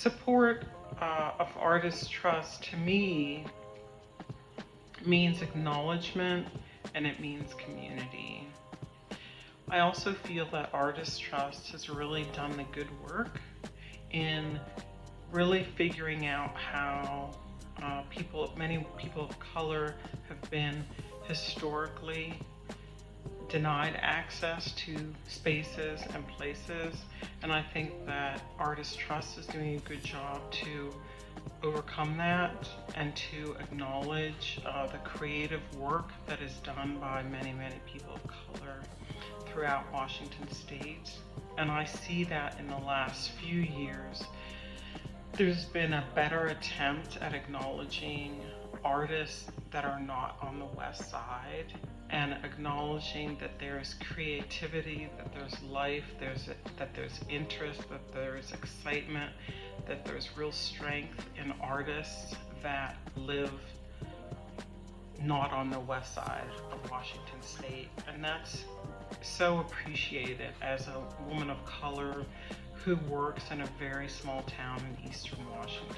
Support of Artist Trust to me means acknowledgement and it means community. I also feel that Artist Trust has really done the good work in really figuring out how many people of color have been historically denied access to spaces and places. And I think that Artist Trust is doing a good job to overcome that and to acknowledge the creative work that is done by many, many people of color throughout Washington State. And I see that in the last few years, there's been a better attempt at acknowledging artists that are not on the West Side and acknowledging that there's creativity, that there's life, that there's interest, that there's excitement, that there's real strength in artists that live not on the West Side of Washington State. And that's so appreciated as a woman of color who works in a very small town in Eastern Washington.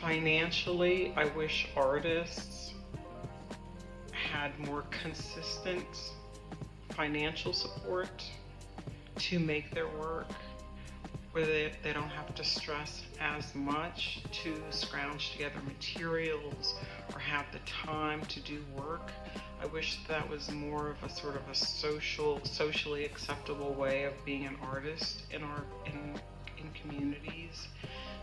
Financially, I wish artists had more consistent financial support to make their work, where they don't have to stress as much to scrounge together materials or have the time to do work. I wish that was more of a sort of a socially acceptable way of being an artist in communities.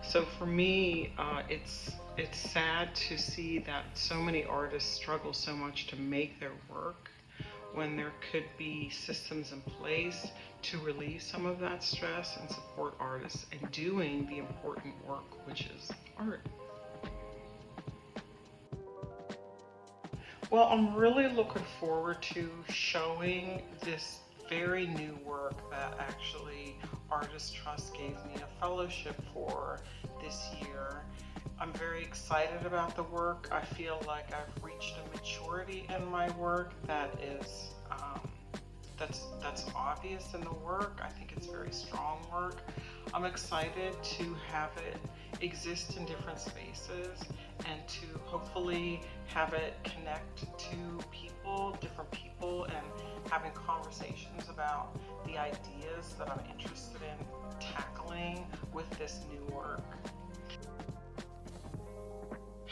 So for me, it's sad to see that so many artists struggle so much to make their work when there could be systems in place to relieve some of that stress and support artists in doing the important work, which is art. Well, I'm really looking forward to showing this very new work that actually Artist Trust gave me a fellowship for this year. I'm very excited about the work. I feel like I've reached a maturity in my work that is that's obvious in the work. I think it's very strong work. I'm excited to have it exist in different spaces and to hopefully have it connect to people, different people, and having conversations about the ideas that I'm interested in tackling with this new work.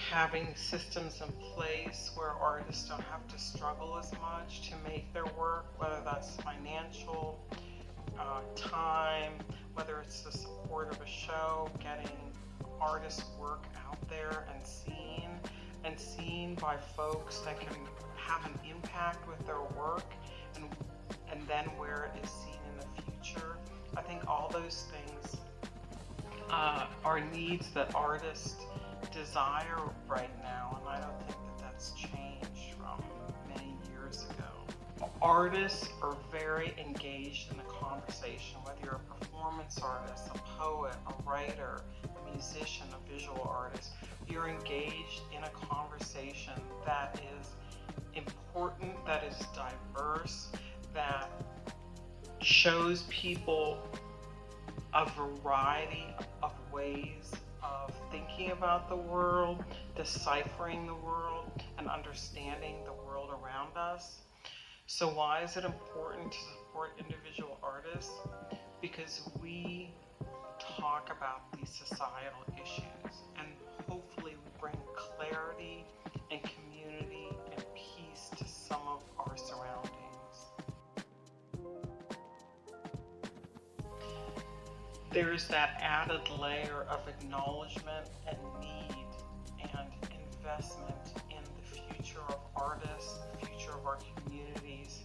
Having systems in place where artists don't have to struggle as much to make their work, whether that's financial, time, whether it's the support of a show, getting artists' work out there and seen by folks that can have an impact with their work, and then where it is seen in the future. I think all those things are needs that artists desire right now, and I don't think that that's changed from many years ago. Artists are very engaged in the conversation, whether you're a performance artist, a poet, a writer, a musician, a visual artist. You're engaged in a conversation that is important, that is diverse, that shows people a variety of ways of thinking about the world, deciphering the world, and understanding the world around us. So why is it important to support individual artists? Because we talk about these societal issues, and hopefully we bring clarity and community and peace to some of our surroundings. There's that added layer of acknowledgement and need and investment in the future of artists, the future of our communities,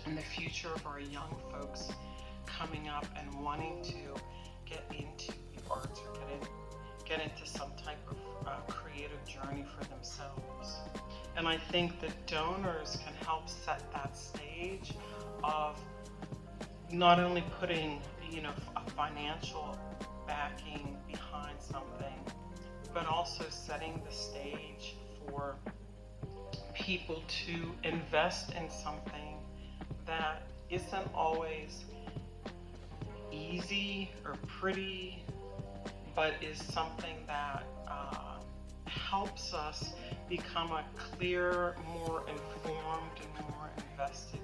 and the future of our young folks coming up and wanting to get into the arts or get into some type of creative journey for themselves. And I think that donors can help set that stage of not only putting a financial backing behind something, but also setting the stage for people to invest in something that isn't always easy easy or pretty, but is something that helps us become a clear, more informed, and more invested